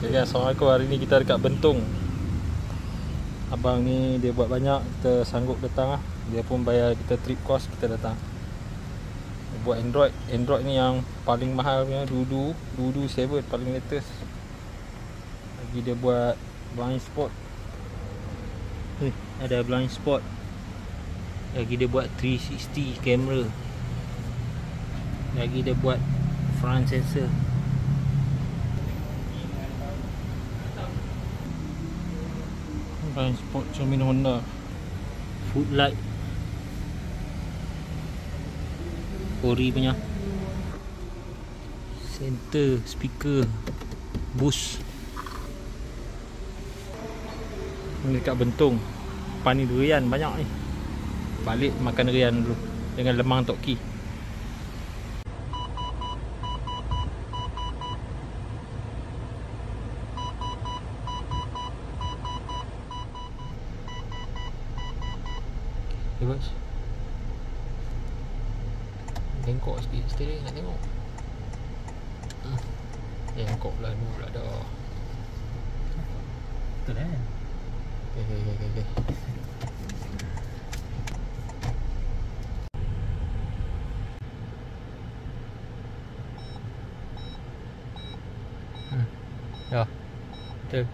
Okay guys, Assalamualaikum. Hari ni kita dekat Bentong. Abang ni dia buat banyak, kita sanggup datang lah. Dia pun bayar kita trip cost, kita datang. Dia buat Android ni yang paling mahal punya, Dudu 7 paling latest. Lagi dia buat blind spot. Ada blind spot. Lagi dia buat 360 kamera. Lagi dia buat front sensor. Blind spot cermin Honda. Footlight Ori punya. Center, speaker, boost. Ni dekat Bentong. Depan ni durian banyak ni. Balik makan durian dulu dengan lemang Tok Ki. Okay bos, bengkok sikit steering nak tengok. Bengkok lah dulu pula dah. Betul kan? Okay. Ya, betul.